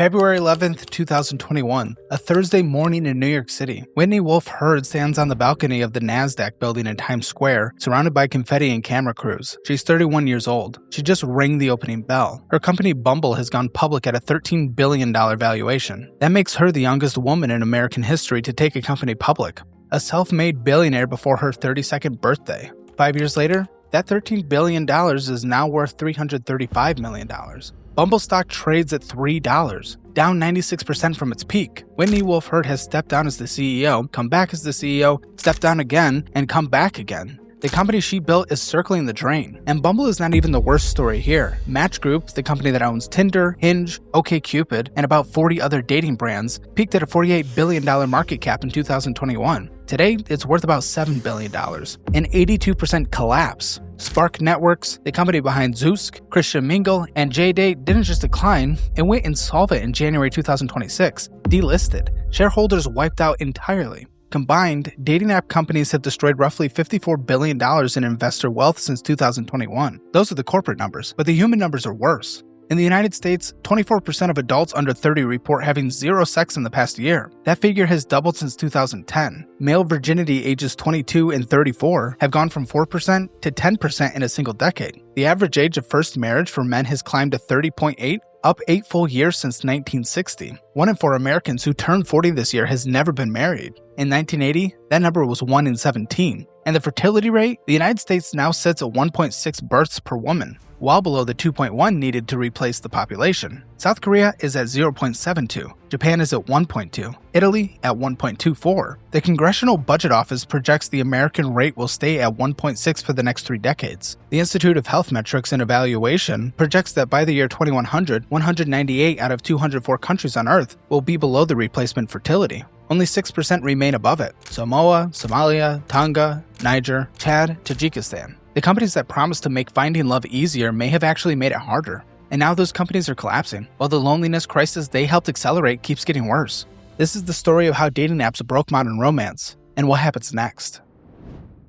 February 11th, 2021, a Thursday morning in New York City. Whitney Wolfe Herd stands on the balcony of the NASDAQ building in Times Square, surrounded by confetti and camera crews. She's 31 years old. She just rang the opening bell. Her company Bumble has gone public at a $13 billion valuation. That makes her the youngest woman in American history to take a company public. A self-made billionaire before her 32nd birthday. 5 years later, that $13 billion is now worth $335 million. Bumble stock trades at $3, down 96% from its peak. Whitney Wolfe Herd has stepped down as the CEO, come back as the CEO, stepped down again, and come back again. The company she built is circling the drain. And Bumble is not even the worst story here. Match Group, the company that owns Tinder, Hinge, OkCupid, and about 40 other dating brands, peaked at a $48 billion market cap in 2021. Today, it's worth about $7 billion, an 82% collapse. Spark Networks, the company behind Zoosk, Christian Mingle, and JDate didn't just decline, it went insolvent in January 2026, delisted. Shareholders wiped out entirely. Combined, dating app companies have destroyed roughly $54 billion in investor wealth since 2021. Those are the corporate numbers, but the human numbers are worse. In the United States, 24% of adults under 30 report having zero sex in the past year. That figure has doubled since 2010. Male virginity ages 22 and 34 have gone from 4% to 10% in a single decade. The average age of first marriage for men has climbed to 30.8, up 8 full years since 1960. 1 in 4 Americans who turned 40 this year has never been married. In 1980, that number was 1 in 17. And the fertility rate, the United States now sits at 1.6 births per woman, well below the 2.1 needed to replace the population. South Korea is at 0.72, Japan is at 1.2, Italy at 1.24. The Congressional Budget Office projects the American rate will stay at 1.6 for the next 3 decades. The Institute of Health Metrics and Evaluation projects that by the year 2100, 198 out of 204 countries on Earth will be below the replacement fertility. Only 6% remain above it. Samoa, Somalia, Tonga, Niger, Chad, Tajikistan. The companies that promised to make finding love easier may have actually made it harder. And now those companies are collapsing, while the loneliness crisis they helped accelerate keeps getting worse. This is the story of how dating apps broke modern romance, and what happens next.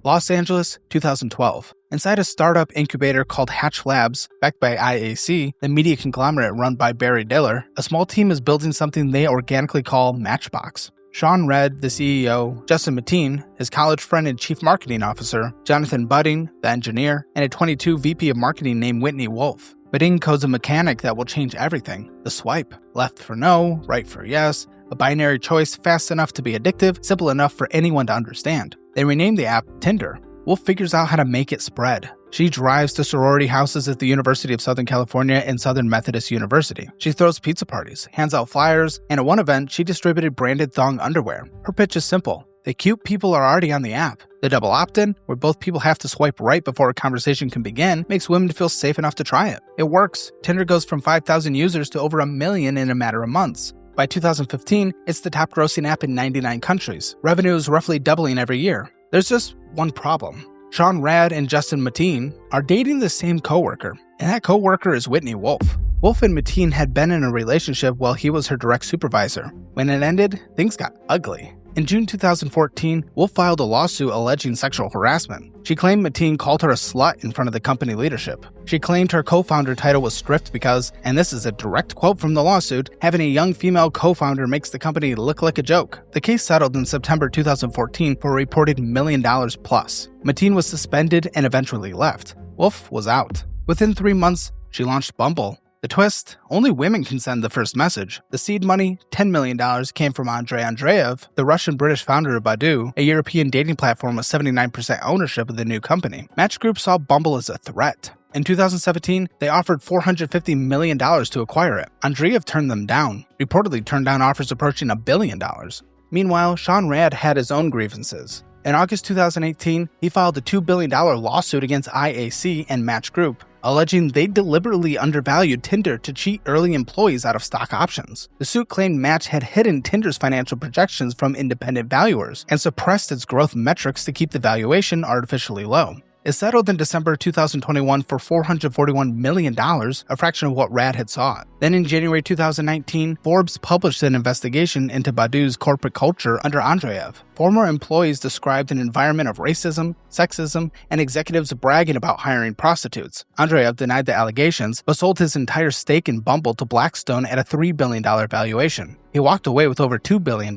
Los Angeles, 2012. Inside a startup incubator called Hatch Labs, backed by IAC, the media conglomerate run by Barry Diller, a small team is building something they organically call Matchbox. Sean Redd, the CEO, Justin Mateen, his college friend and chief marketing officer, Jonathan Budding, the engineer, and a 22 VP of marketing named Whitney Wolfe. Budding codes a mechanic that will change everything. The swipe. Left for no, right for yes, a binary choice fast enough to be addictive, simple enough for anyone to understand. They renamed the app Tinder. Wolfe figures out how to make it spread. She drives to sorority houses at the University of Southern California and Southern Methodist University. She throws pizza parties, hands out flyers, and at one event, she distributed branded thong underwear. Her pitch is simple. The cute people are already on the app. The double opt-in, where both people have to swipe right before a conversation can begin, makes women feel safe enough to try it. It works. Tinder goes from 5,000 users to over 1 million in a matter of months. By 2015, it's the top grossing app in 99 countries. Revenue is roughly doubling every year. There's just one problem. Sean Redd and Justin Mateen are dating the same coworker, and that coworker is Whitney Wolfe. Wolfe and Mateen had been in a relationship while he was her direct supervisor. When it ended, things got ugly. In June 2014, Wolfe filed a lawsuit alleging sexual harassment. She claimed Mateen called her a slut in front of the company leadership. She claimed her co-founder title was stripped because, and this is a direct quote from the lawsuit, having a young female co-founder makes the company look like a joke. The case settled in September 2014 for a reported $1 million plus. Mateen was suspended and eventually left. Wolfe was out. Within 3 months, she launched Bumble. The twist, only women can send the first message. The seed money, $10 million, came from Andrei Andreev, the Russian-British founder of Badoo, a European dating platform with 79% ownership of the new company. Match Group saw Bumble as a threat. In 2017, they offered $450 million to acquire it. Andreev turned them down, reportedly turned down offers approaching $1 billion. Meanwhile, Sean Redd had his own grievances. In August 2018, he filed a $2 billion lawsuit against IAC and Match Group, alleging they deliberately undervalued Tinder to cheat early employees out of stock options. The suit claimed Match had hidden Tinder's financial projections from independent valuers and suppressed its growth metrics to keep the valuation artificially low. It settled in December 2021 for $441 million, a fraction of what Rad had sought. Then in January 2019, Forbes published an investigation into Badoo's corporate culture under Andreev. Former employees described an environment of racism, sexism, and executives bragging about hiring prostitutes. Andreev denied the allegations, but sold his entire stake in Bumble to Blackstone at a $3 billion valuation. He walked away with over $2 billion.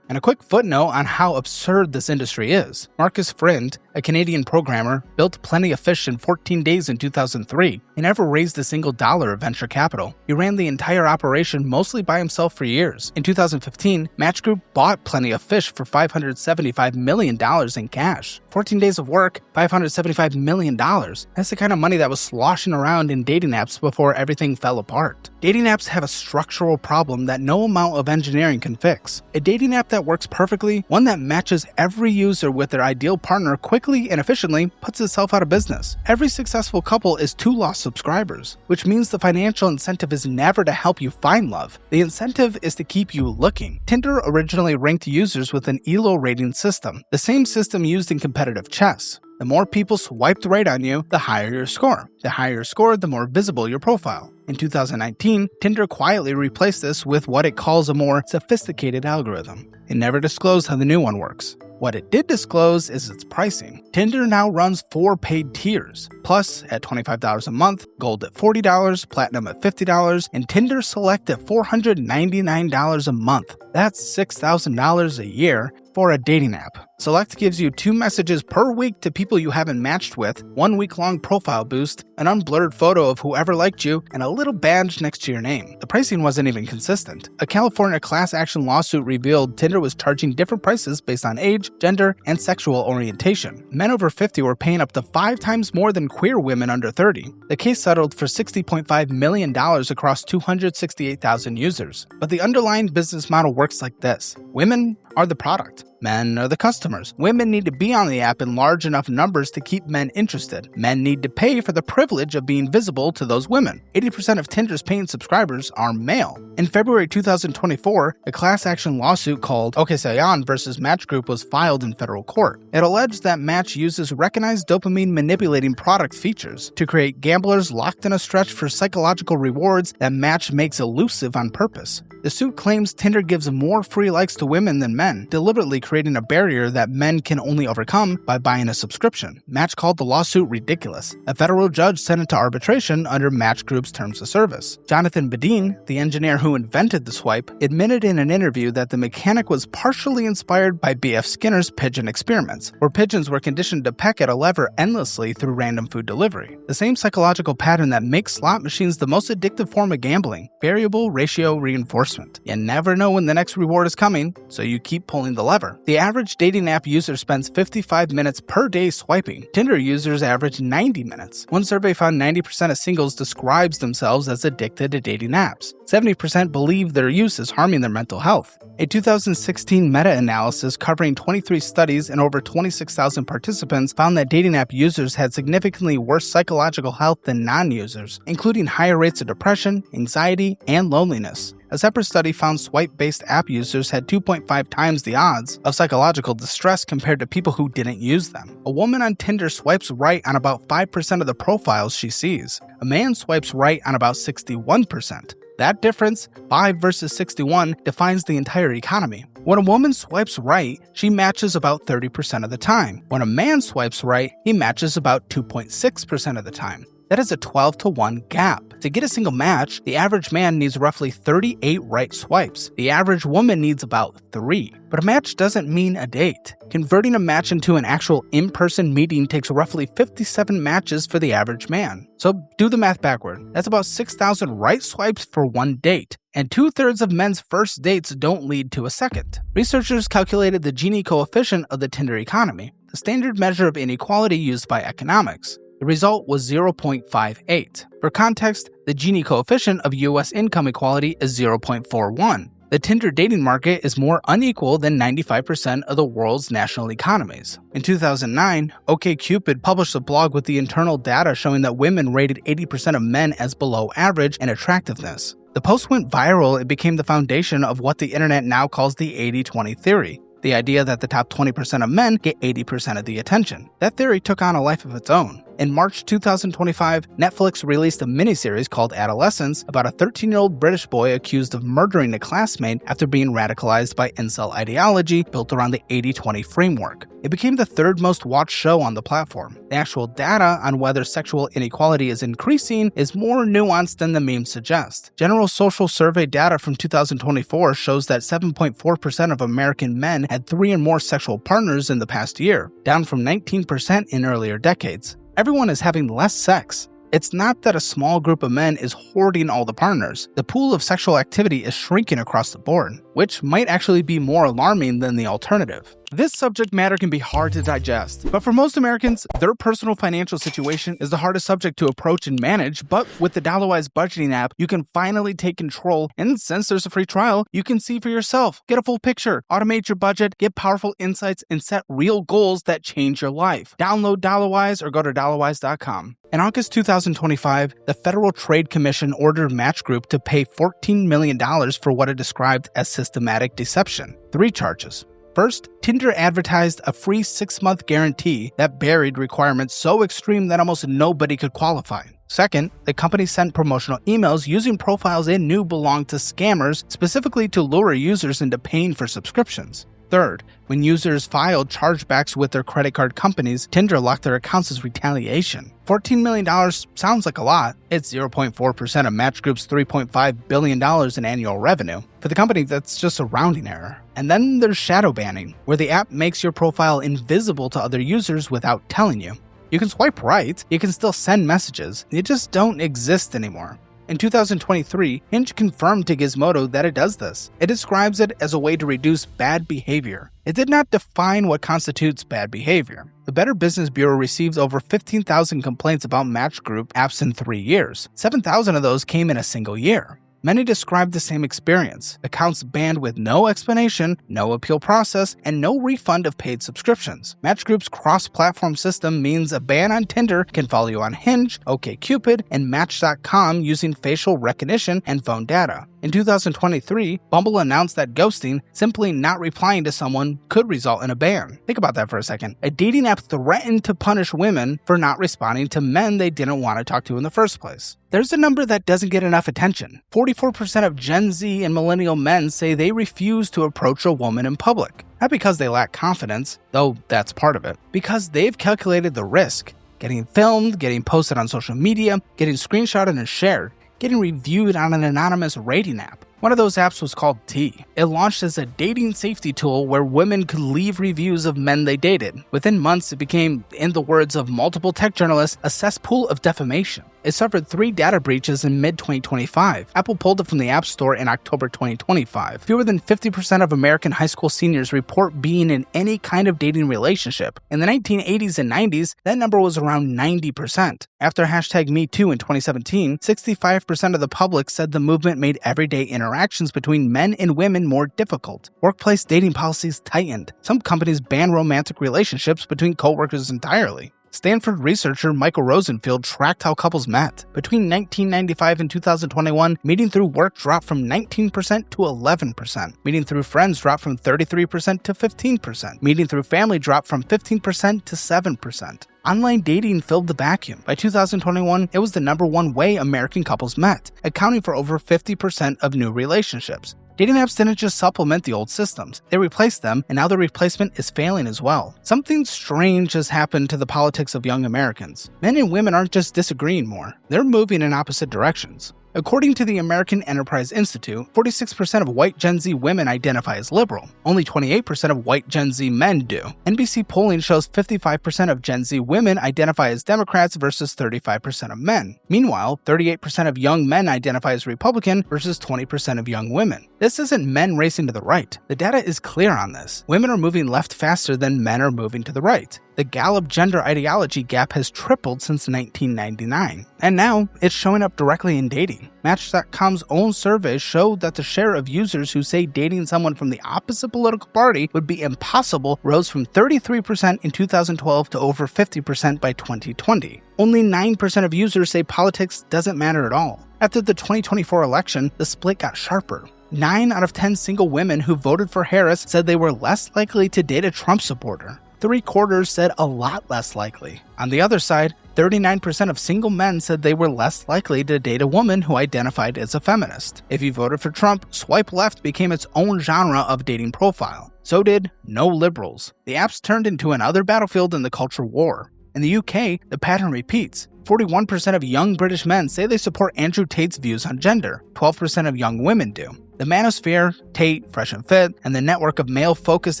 And a quick footnote on how absurd this industry is. Marcus Friend, a Canadian programmer, built Plenty of Fish in 14 days in 2003. He never raised a single dollar of venture capital. He ran the entire operation mostly by himself for years. In 2015, Match Group bought Plenty of Fish for $575 million in cash. 14 days of work, $575 million. That's the kind of money that was sloshing around in dating apps before everything fell apart. Dating apps have a structural problem that no amount of engineering can fix. A dating app that works perfectly, one that matches every user with their ideal partner quickly and efficiently, puts itself out of business. Every successful couple is 2 lost subscribers, which means the financial incentive is never to help you find love. The incentive is to keep you looking. Tinder originally ranked users with an ELO rating system, the same system used in competitive chess. The more people swiped right on you, the higher your score. The higher your score, the more visible your profile. In 2019, Tinder quietly replaced this with what it calls a more sophisticated algorithm. It never disclosed how the new one works. What it did disclose is its pricing. Tinder now runs 4 paid tiers: Plus at $25 a month, Gold at $40, Platinum at $50, and Tinder Select at $499 a month. That's $6,000 a year for a dating app. Select gives you 2 messages per week to people you haven't matched with, 1 week-long profile boost, an unblurred photo of whoever liked you, and a little badge next to your name. The pricing wasn't even consistent. A California class action lawsuit revealed Tinder was charging different prices based on age, gender, and sexual orientation. Men over 50 were paying up to 5 times more than queer women under 30. The case settled for $60.5 million across 268,000 users. But the underlying business model works like this. Women are the product. Men are the customers. Women need to be on the app in large enough numbers to keep men interested. Men need to pay for the privilege of being visible to those women. 80% of Tinder's paying subscribers are male. In February 2024, a class action lawsuit called Okasayan versus Match Group was filed in federal court. It alleged that Match uses recognized dopamine manipulating product features to create gamblers locked in a stretch for psychological rewards that Match makes elusive on purpose. The suit claims Tinder gives more free likes to women than men, deliberately creating a barrier that men can only overcome by buying a subscription. Match called the lawsuit ridiculous. A federal judge sent it to arbitration under Match Group's terms of service. Jonathan Badeen, the engineer who invented the swipe, admitted in an interview that the mechanic was partially inspired by B.F. Skinner's pigeon experiments, where pigeons were conditioned to peck at a lever endlessly through random food delivery. The same psychological pattern that makes slot machines the most addictive form of gambling: variable ratio reinforcement. You never know when the next reward is coming, so you keep pulling the lever. The average dating app user spends 55 minutes per day swiping. Tinder users average 90 minutes. One survey found 90% of singles describes themselves as addicted to dating apps. 70% believe their use is harming their mental health. A 2016 meta-analysis covering 23 studies and over 26,000 participants found that dating app users had significantly worse psychological health than non-users, including higher rates of depression, anxiety, and loneliness. A separate study found swipe-based app users had 2.5 times the odds of psychological distress compared to people who didn't use them. A woman on Tinder swipes right on about 5% of the profiles she sees. A man swipes right on about 61%. That difference, 5 versus 61, defines the entire economy. When a woman swipes right, she matches about 30% of the time. When a man swipes right, he matches about 2.6% of the time. That is a 12-to-1 gap. To get a single match, the average man needs roughly 38 right swipes. The average woman needs about 3. But a match doesn't mean a date. Converting a match into an actual in-person meeting takes roughly 57 matches for the average man. So do the math backward. That's about 6,000 right swipes for one date. And 2/3 of men's first dates don't lead to a second. Researchers calculated the Gini coefficient of the Tinder economy, the standard measure of inequality used by economics. The result was 0.58. For context, the Gini coefficient of U.S. income equality is 0.41. The Tinder dating market is more unequal than 95% of the world's national economies. In 2009, OkCupid published a blog with the internal data showing that women rated 80% of men as below average in attractiveness. The post went viral. It became the foundation of what the internet now calls the 80-20 theory. The the idea that the top 20% of men get 80% of the attention. That theory took on a life of its own. In March 2025, Netflix released a miniseries called Adolescence about a 13-year-old British boy accused of murdering a classmate after being radicalized by incel ideology built around the 80-20 framework. It became the third most watched show on the platform. The actual data on whether sexual inequality is increasing is more nuanced than the memes suggest. General Social Survey data from 2024 shows that 7.4% of American men had 3 or more sexual partners in the past year, down from 19% in earlier decades. Everyone is having less sex. It's not that a small group of men is hoarding all the partners. The pool of sexual activity is shrinking across the board, which might actually be more alarming than the alternative. This subject matter can be hard to digest, but for most Americans, their personal financial situation is the hardest subject to approach and manage. But with the Dollarwise budgeting app, you can finally take control, and since there's a free trial, you can see for yourself, get a full picture, automate your budget, get powerful insights, and set real goals that change your life. Download Dollarwise or go to dollarwise.com. In August 2025, the Federal Trade Commission ordered Match Group to pay $14 million for what it described as systematic deception. 3 charges. First, Tinder advertised a free 6-month guarantee that buried requirements so extreme that almost nobody could qualify. Second, the company sent promotional emails using profiles it knew belonged to scammers, specifically to lure users into paying for subscriptions. Third, when users filed chargebacks with their credit card companies, Tinder locked their accounts as retaliation. $14 million sounds like a lot. It's 0.4% of Match Group's $3.5 billion in annual revenue. For the company, that's just a rounding error. And then there's shadow banning, where the app makes your profile invisible to other users without telling you. You can swipe right, you can still send messages, you just don't exist anymore. In 2023, Hinge confirmed to Gizmodo that it does this. It describes it as a way to reduce bad behavior. It did not define what constitutes bad behavior. The Better Business Bureau received over 15,000 complaints about Match Group apps in 3 years. 7,000 of those came in a single year. Many described the same experience: accounts banned with no explanation, no appeal process, and no refund of paid subscriptions. Match Group's cross-platform system means a ban on Tinder can follow you on Hinge, OkCupid, and Match.com using facial recognition and phone data. In 2023, Bumble announced that ghosting, simply not replying to someone, could result in a ban. Think about that for a second. A dating app threatened to punish women for not responding to men they didn't want to talk to in the first place. There's a number that doesn't get enough attention. 44% of Gen Z and millennial men say they refuse to approach a woman in public. Not because they lack confidence, though that's part of it, because they've calculated the risk. Getting filmed, getting posted on social media, getting screenshotted and shared, getting reviewed on an anonymous rating app. One of those apps was called T. It launched as a dating safety tool where women could leave reviews of men they dated. Within months, it became, in the words of multiple tech journalists, a cesspool of defamation. It suffered 3 data breaches in mid-2025. Apple pulled it from the App Store in October 2025. Fewer than 50% of American high school seniors report being in any kind of dating relationship. In the 1980s and 90s, that number was around 90%. After #MeToo in 2017, 65% of the public said the movement made everyday interactions between men and women more difficult. Workplace dating policies tightened. Some companies banned romantic relationships between coworkers entirely. Stanford researcher Michael Rosenfield tracked how couples met. Between 1995 and 2021, meeting through work dropped from 19% to 11%. Meeting through friends dropped from 33% to 15%. Meeting through family dropped from 15% to 7%. Online dating filled the vacuum. By 2021, it was the #1 way American couples met, accounting for over 50% of new relationships. Dating apps didn't just supplement the old systems, they replaced them, and now the replacement is failing as well. Something strange has happened to the politics of young Americans. Men and women aren't just disagreeing more, they're moving in opposite directions. According to the American Enterprise Institute, 46% of white Gen Z women identify as liberal. Only 28% of white Gen Z men do. NBC polling shows 55% of Gen Z women identify as Democrats versus 35% of men. Meanwhile, 38% of young men identify as Republican versus 20% of young women. This isn't men racing to the right. The data is clear on this. Women are moving left faster than men are moving to the right. The Gallup gender ideology gap has tripled since 1999, and now it's showing up directly in dating. Match.com's own surveys showed that the share of users who say dating someone from the opposite political party would be impossible rose from 33% in 2012 to over 50% by 2020. Only 9% of users say politics doesn't matter at all. After the 2024 election, the split got sharper. 9 out of 10 single women who voted for Harris said they were less likely to date a Trump supporter. 3/4 said a lot less likely. On the other side, 39% of single men said they were less likely to date a woman who identified as a feminist. If you voted for Trump, swipe left became its own genre of dating profile. So did no liberals. The apps turned into another battlefield in the culture war. In the UK, the pattern repeats. 41% of young British men say they support Andrew Tate's views on gender. 12% of young women do. The manosphere, Tate, Fresh and Fit, and the network of male-focused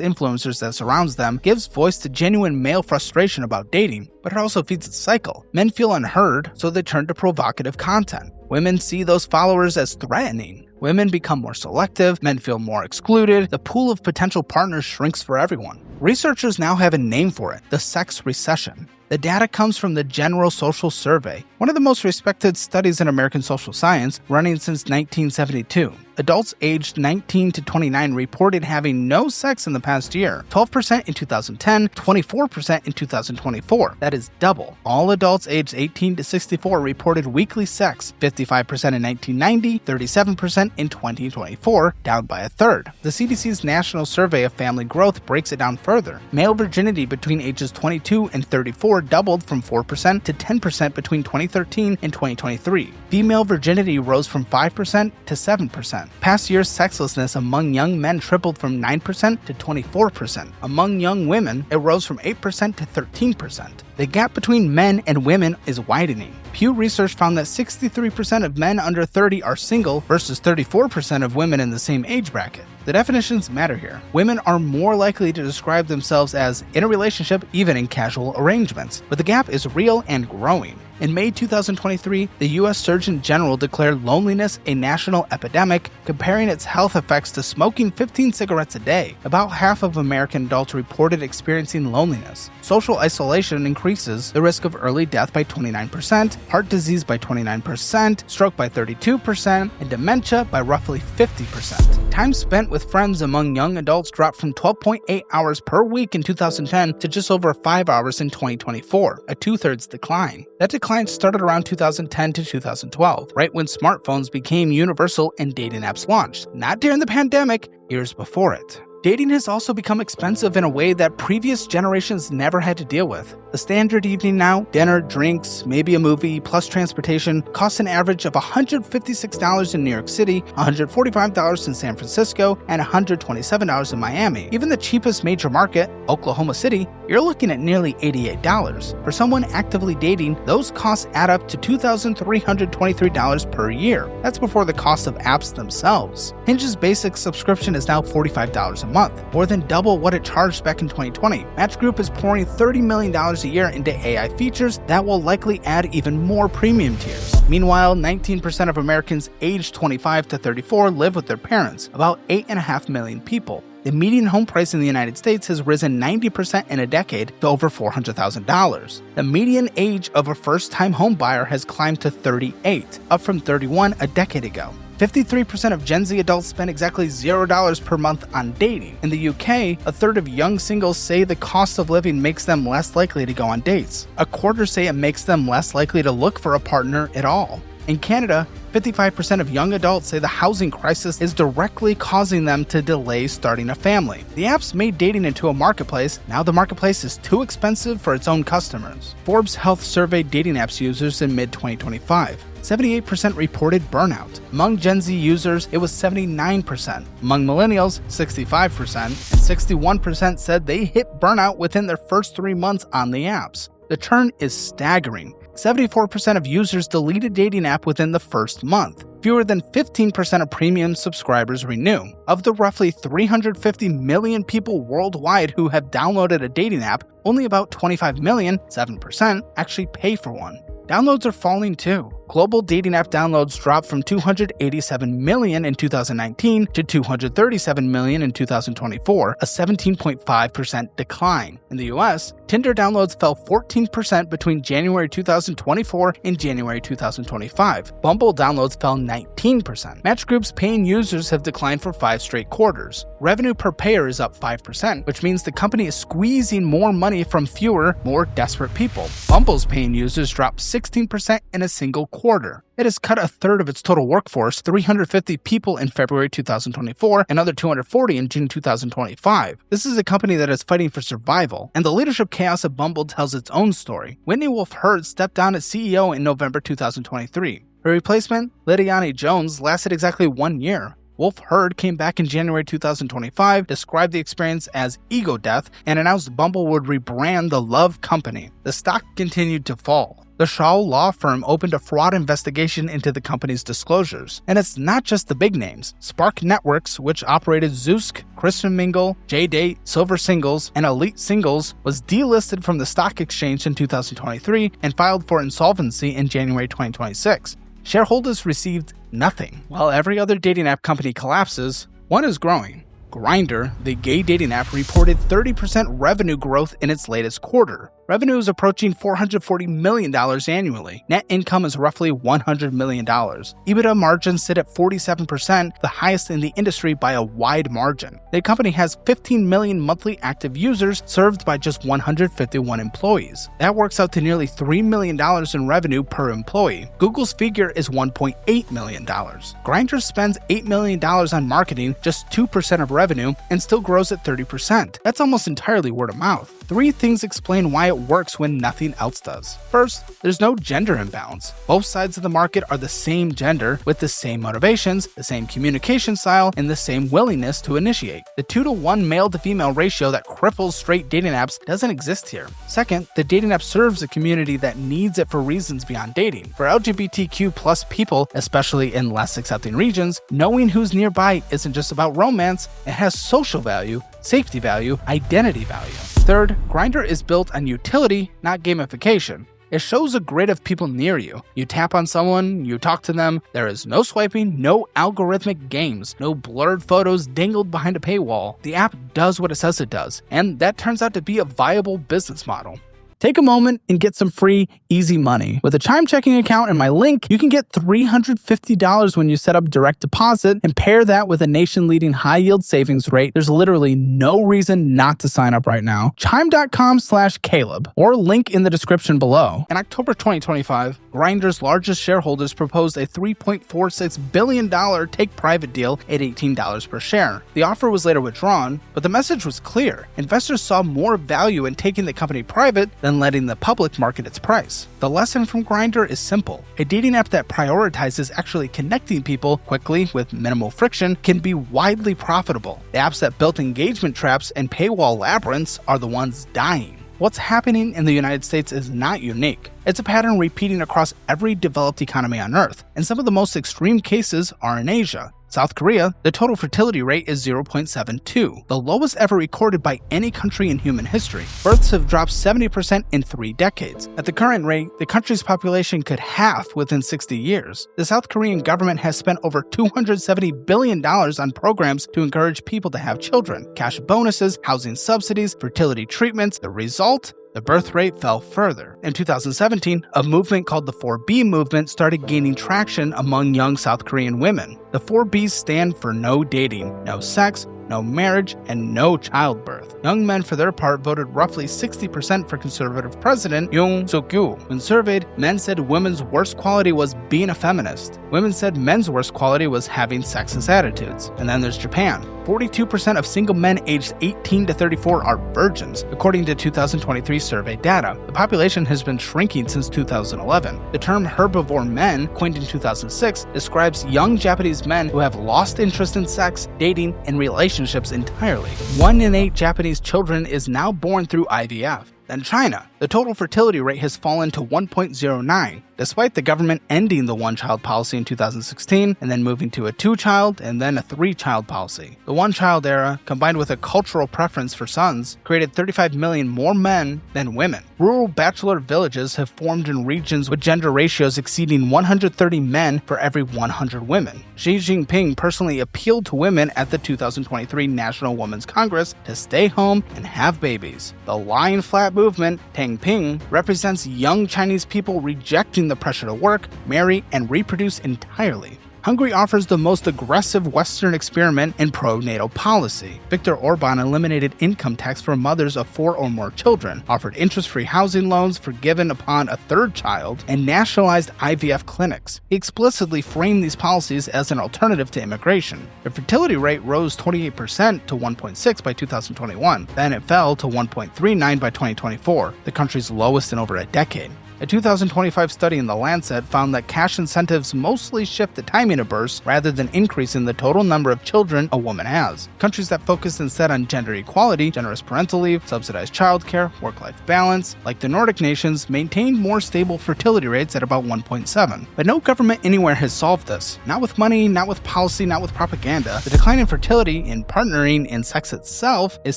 influencers that surrounds them gives voice to genuine male frustration about dating, but it also feeds its cycle. Men feel unheard, so they turn to provocative content. Women see those followers as threatening. Women become more selective, men feel more excluded, the pool of potential partners shrinks for everyone. Researchers now have a name for it, the sex recession. The data comes from the General Social Survey, one of the most respected studies in American social science, running since 1972. Adults aged 19 to 29 reported having no sex in the past year, 12% in 2010, 24% in 2024. That is double. All adults aged 18 to 64 reported weekly sex, 55% in 1990, 37% in 2024, down by a third. The CDC's National Survey of Family Growth breaks it down further. Male virginity between ages 22 and 34 doubled from 4% to 10% between 2013 and 2023. Female virginity rose from 5% to 7%. Past year's sexlessness among young men tripled from 9% to 24%. Among young women, it rose from 8% to 13%. The gap between men and women is widening. Pew Research found that 63% of men under 30 are single versus 34% of women in the same age bracket. The definitions matter here. Women are more likely to describe themselves as in a relationship, even in casual arrangements, but the gap is real and growing. In May 2023, the U.S. Surgeon General declared loneliness a national epidemic, comparing its health effects to smoking 15 cigarettes a day. About half of American adults reported experiencing loneliness. Social isolation increases the risk of early death by 29%, heart disease by 29%, stroke by 32%, and dementia by roughly 50%. Time spent with friends among young adults dropped from 12.8 hours per week in 2010 to just over 5 hours in 2024, a two-thirds decline. That decline started around 2010 to 2012, right when smartphones became universal and dating apps launched. Not during the pandemic, years before it. Dating has also become expensive in a way that previous generations never had to deal with. The standard evening now, dinner, drinks, maybe a movie, plus transportation, costs an average of $156 in New York City, $145 in San Francisco, and $127 in Miami. Even the cheapest major market, Oklahoma City, you're looking at nearly $88. For someone actively dating, those costs add up to $2,323 per year. That's before the cost of apps themselves. Hinge's basic subscription is now $45 a month, more than double what it charged back in 2020. Match Group is pouring $30 million a year into AI features that will likely add even more premium tiers. Meanwhile, 19% of Americans aged 25 to 34 live with their parents, about 8.5 million people. The median home price in the United States has risen 90% in a decade to over $400,000. The median age of a first-time home buyer has climbed to 38, up from 31 a decade ago. 53% of Gen Z adults spend exactly $0 per month on dating. In the UK, a third of young singles say the cost of living makes them less likely to go on dates. A quarter say it makes them less likely to look for a partner at all. In Canada, 55% of young adults say the housing crisis is directly causing them to delay starting a family. The apps made dating into a marketplace. Now the marketplace is too expensive for its own customers. Forbes Health surveyed dating apps users in mid-2025. 78% reported burnout. Among Gen Z users, it was 79%. Among millennials, 65%. And 61% said they hit burnout within their first 3 months on the apps. The churn is staggering. 74% of users delete a dating app within the first month. Fewer than 15% of premium subscribers renew. Of the roughly 350 million people worldwide who have downloaded a dating app, only about 25 million, 7%, actually pay for one. Downloads are falling too. Global dating app downloads dropped from 287 million in 2019 to 237 million in 2024, a 17.5% decline. In the US, Tinder downloads fell 14% between January 2024 and January 2025. Bumble downloads fell 19%. Match Group's paying users have declined for 5 straight quarters. Revenue per payer is up 5%, which means the company is squeezing more money from fewer, more desperate people. Bumble's paying users dropped 16% in a single quarter. It has cut a third of its total workforce, 350 people in February 2024, another 240 in June 2025. This is a company that is fighting for survival, and the leadership chaos of Bumble tells its own story. Whitney Wolfe Herd stepped down as CEO in November 2023. Her replacement, Lidiane Jones, lasted exactly 1 year. Wolfe Herd came back in January 2025, described the experience as ego death, and announced Bumble would rebrand the Love Company. The stock continued to fall. The Shaw law firm opened a fraud investigation into the company's disclosures. And it's not just the big names. Spark Networks, which operated Zoosk, Christian Mingle, J-Date, Silver Singles, and Elite Singles, was delisted from the stock exchange in 2023 and filed for insolvency in January 2026. Shareholders received nothing. While every other dating app company collapses, one is growing. Grindr, the gay dating app, reported 30% revenue growth in its latest quarter. Revenue is approaching $440 million annually. Net income is roughly $100 million. EBITDA margins sit at 47%, the highest in the industry by a wide margin. The company has 15 million monthly active users served by just 151 employees. That works out to nearly $3 million in revenue per employee. Google's figure is $1.8 million. Grindr spends $8 million on marketing, just 2% of revenue, and still grows at 30%. That's almost entirely word of mouth. 3 things explain why it works when nothing else does. First, there's no gender imbalance. Both sides of the market are the same gender, with the same motivations, the same communication style, and the same willingness to initiate. The 2-to-1 male-to-female ratio that cripples straight dating apps doesn't exist here. Second, the dating app serves a community that needs it for reasons beyond dating. For LGBTQ+ people, especially in less accepting regions, knowing who's nearby isn't just about romance, it has social value, safety value, identity value. Third, Grindr is built on utility, not gamification. It shows a grid of people near you. You tap on someone, you talk to them. There is no swiping, no algorithmic games, no blurred photos dangled behind a paywall. The app does what it says it does, and that turns out to be a viable business model. Take a moment and get some free, easy money. With a Chime checking account and my link, you can get $350 when you set up direct deposit and pair that with a nation-leading high-yield savings rate. There's literally no reason not to sign up right now. Chime.com/Caleb or link in the description below. In October 2025, Grindr's largest shareholders proposed a $3.46 billion take-private deal at $18 per share. The offer was later withdrawn, but the message was clear. Investors saw more value in taking the company private than letting the public market its price. The lesson from Grindr is simple. A dating app that prioritizes actually connecting people quickly with minimal friction can be widely profitable. The apps that built engagement traps and paywall labyrinths are the ones dying. What's happening in the United States is not unique. It's a pattern repeating across every developed economy on Earth, and some of the most extreme cases are in Asia. South Korea, the total fertility rate is 0.72, the lowest ever recorded by any country in human history. Births have dropped 70% in 3 decades. At the current rate, the country's population could halve within 60 years. The South Korean government has spent over $270 billion on programs to encourage people to have children. Cash bonuses, housing subsidies, fertility treatments. The result? The birth rate fell further. In 2017, a movement called the 4B movement started gaining traction among young South Korean women. The 4Bs stand for no dating, no sex, no marriage, and no childbirth. Young men, for their part, voted roughly 60% for conservative president Yoon Suk-yeol. When surveyed, men said women's worst quality was being a feminist. Women said men's worst quality was having sexist attitudes. And then there's Japan. 42% of single men aged 18 to 34 are virgins, according to 2023 survey data. The population has been shrinking since 2011. The term herbivore men, coined in 2006, describes young Japanese men who have lost interest in sex, dating, and relationships entirely. 1 in 8 Japanese children is now born through IVF. Then China. The total fertility rate has fallen to 1.09, despite the government ending the one-child policy in 2016 and then moving to a 2-child and then a 3-child policy. The one-child era, combined with a cultural preference for sons, created 35 million more men than women. Rural bachelor villages have formed in regions with gender ratios exceeding 130 men for every 100 women. Xi Jinping personally appealed to women at the 2023 National Women's Congress to stay home and have babies. The lying flat movement, Tangping, represents young Chinese people rejecting the pressure to work, marry, and reproduce entirely. Hungary offers the most aggressive Western experiment in pro-natal policy. Viktor Orban eliminated income tax for mothers of 4 or more children, offered interest-free housing loans forgiven upon a third child, and nationalized IVF clinics. He explicitly framed these policies as an alternative to immigration. The fertility rate rose 28% to 1.6 by 2021. Then it fell to 1.39 by 2024, the country's lowest in over a decade. A 2025 study in The Lancet found that cash incentives mostly shift the timing of births rather than increasing the total number of children a woman has. Countries that focus instead on gender equality, generous parental leave, subsidized childcare, work-life balance, like the Nordic nations, maintained more stable fertility rates at about 1.7. But no government anywhere has solved this. Not with money, not with policy, not with propaganda. The decline in fertility, in partnering, in sex itself, is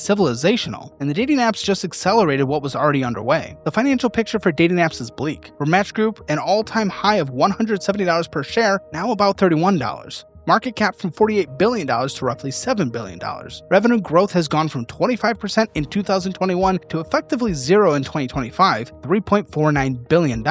civilizational, and the dating apps just accelerated what was already underway. The financial picture for dating apps is bleak. For Match Group, an all-time high of $170 per share, now about $31. Market cap from $48 billion to roughly $7 billion. Revenue growth has gone from 25% in 2021 to effectively zero in 2025, $3.49 billion,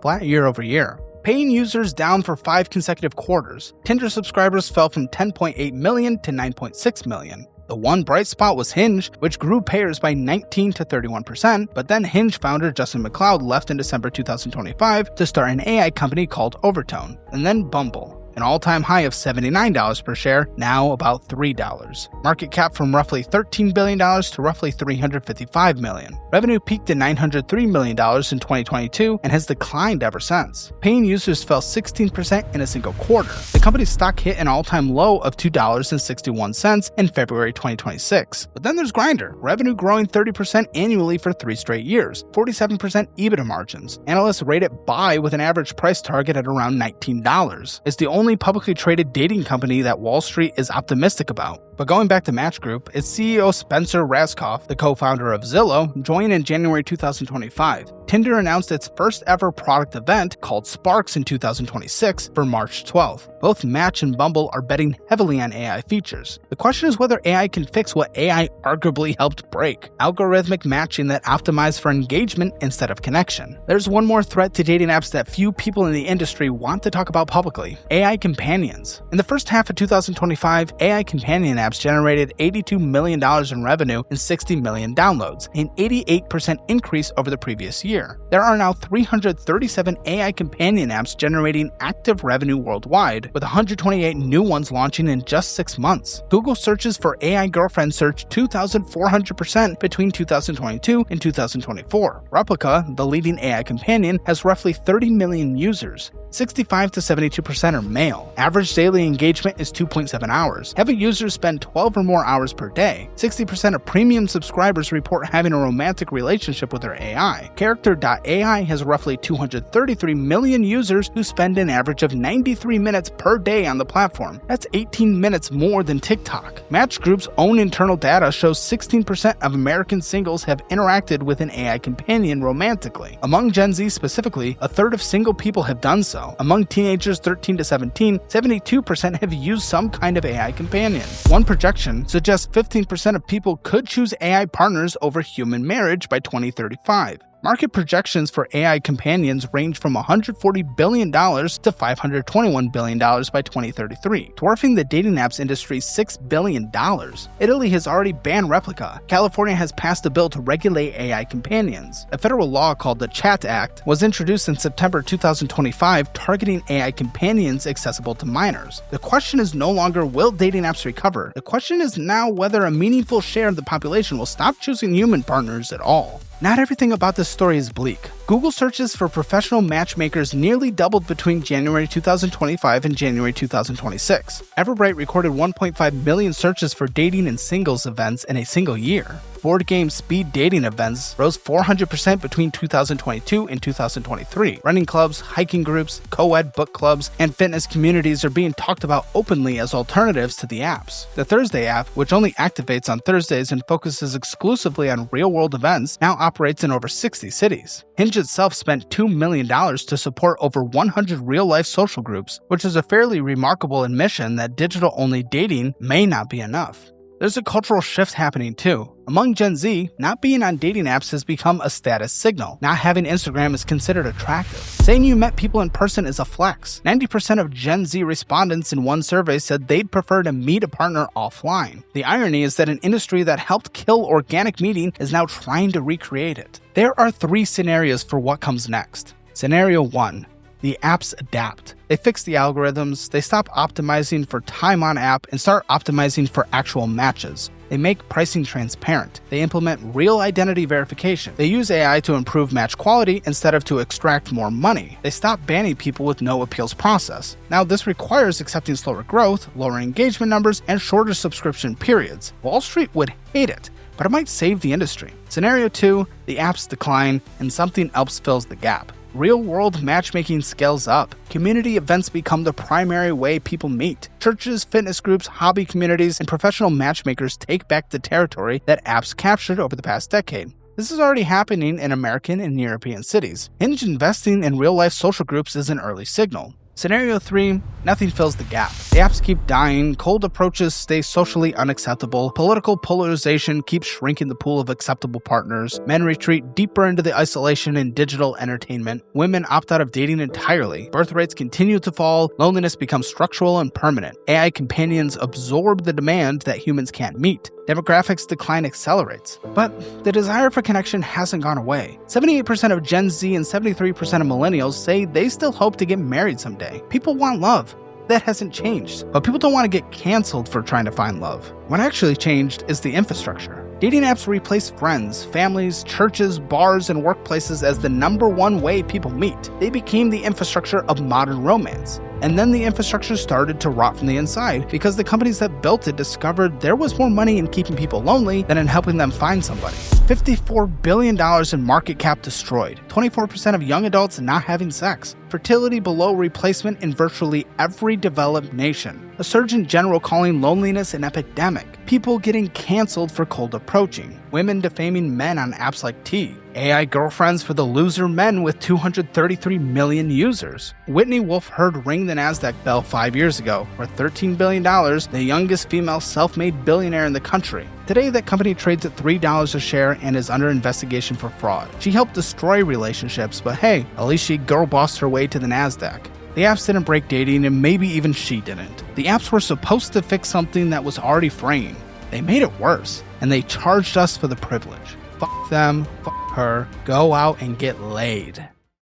flat year over year. Paying users down for 5 consecutive quarters. Tinder subscribers fell from 10.8 million to 9.6 million. The one bright spot was Hinge, which grew payers by 19 to 31%, but then Hinge founder Justin McLeod left in December 2025 to start an AI company called Overtone, and then Bumble. An all-time high of $79 per share, now about $3. Market cap from roughly $13 billion to roughly $355 million. Revenue peaked at $903 million in 2022 and has declined ever since. Paying users fell 16% in a single quarter. The company's stock hit an all-time low of $2.61 in February 2026. But then there's Grindr, revenue growing 30% annually for 3 straight years, 47% EBITDA margins. Analysts rate it buy with an average price target at around $19. It's the only publicly traded dating company that Wall Street is optimistic about. But going back to Match Group, its CEO Spencer Rascoff, the co-founder of Zillow, joined in January 2025. Tinder announced its first ever product event called Sparks in 2026 for March 12th. Both Match and Bumble are betting heavily on AI features. The question is whether AI can fix what AI arguably helped break: algorithmic matching that optimized for engagement instead of connection. There's one more threat to dating apps that few people in the industry want to talk about publicly: AI companions. In the first half of 2025, AI companion apps generated $82 million in revenue and 60 million downloads, an 88% increase over the previous year. There are now 337 AI companion apps generating active revenue worldwide, with 128 new ones launching in just 6 months. Google searches for AI girlfriend surged 2,400% between 2022 and 2024. Replica, the leading AI companion, has roughly 30 million users. 65 to 72% are male. Average daily engagement is 2.7 hours. Heavy users spend 12 or more hours per day. 60% of premium subscribers report having a romantic relationship with their AI. Character.ai has roughly 233 million users who spend an average of 93 minutes per day on the platform. That's 18 minutes more than TikTok. Match Group's own internal data shows 16% of American singles have interacted with an AI companion romantically. Among Gen Z specifically, a third of single people have done so. Among teenagers 13 to 17, 72% have used some kind of AI companion. One projection suggests 15% of people could choose AI partners over human marriage by 2035. Market projections for AI companions range from $140 billion to $521 billion by 2033, dwarfing the dating apps industry's $6 billion. Italy has already banned Replica. California has passed a bill to regulate AI companions. A federal law called the Chat Act was introduced in September 2025, targeting AI companions accessible to minors. The question is no longer will dating apps recover. The question is now whether a meaningful share of the population will stop choosing human partners at all. Not everything about this story is bleak. Google searches for professional matchmakers nearly doubled between January 2025 and January 2026. Everbright recorded 1.5 million searches for dating and singles events in a single year. Board game speed dating events rose 400% between 2022 and 2023. Running clubs, hiking groups, co-ed book clubs, and fitness communities are being talked about openly as alternatives to the apps. The Thursday app, which only activates on Thursdays and focuses exclusively on real-world events, now operates in over 60 cities. Hinge itself spent $2 million to support over 100 real-life social groups, which is a fairly remarkable admission that digital-only dating may not be enough. There's a cultural shift happening too. Among Gen Z, not being on dating apps has become a status signal. Not having Instagram is considered attractive. Saying you met people in person is a flex. 90% of Gen Z respondents in one survey said they'd prefer to meet a partner offline. The irony is that an industry that helped kill organic meeting is now trying to recreate it. There are 3 scenarios for what comes next. Scenario 1. The apps adapt. They fix the algorithms, they stop optimizing for time on app and start optimizing for actual matches. They make pricing transparent. They implement real identity verification. They use AI to improve match quality instead of to extract more money. They stop banning people with no appeals process. Now, this requires accepting slower growth, lower engagement numbers, and shorter subscription periods. Wall Street would hate it, but it might save the industry. Scenario 2, the apps decline and something else fills the gap. Real-world matchmaking scales up. Community events become the primary way people meet. Churches, fitness groups, hobby communities, and professional matchmakers take back the territory that apps captured over the past decade. This is already happening in American and European cities. Hinge investing in real-life social groups is an early signal. Scenario 3, nothing fills the gap. The apps keep dying, cold approaches stay socially unacceptable, political polarization keeps shrinking the pool of acceptable partners, men retreat deeper into the isolation in digital entertainment, women opt out of dating entirely, birth rates continue to fall, loneliness becomes structural and permanent, AI companions absorb the demand that humans can't meet. Demographics decline accelerates. But the desire for connection hasn't gone away. 78% of Gen Z and 73% of millennials say they still hope to get married someday. People want love. That hasn't changed. But people don't want to get canceled for trying to find love. What actually changed is the infrastructure. Dating apps replaced friends, families, churches, bars, and workplaces as the #1 way people meet. They became the infrastructure of modern romance. And then the infrastructure started to rot from the inside because the companies that built it discovered there was more money in keeping people lonely than in helping them find somebody. $54 billion in market cap destroyed. 24% of young adults not having sex. Fertility below replacement in virtually every developed nation. A surgeon general calling loneliness an epidemic. People getting canceled for cold approaching. Women defaming men on apps like T. AI girlfriends for the loser men with 233 million users. Whitney Wolfe Herd ring the Nasdaq bell 5 years ago, worth $13 billion, the youngest female self-made billionaire in the country. Today, that company trades at $3 a share and is under investigation for fraud. She helped destroy relationships, but hey, at least she girl-bossed her way to the Nasdaq. The apps didn't break dating, and maybe even she didn't. The apps were supposed to fix something that was already fraying. They made it worse, and they charged us for the privilege. Fuck them, fuck her, go out and get laid.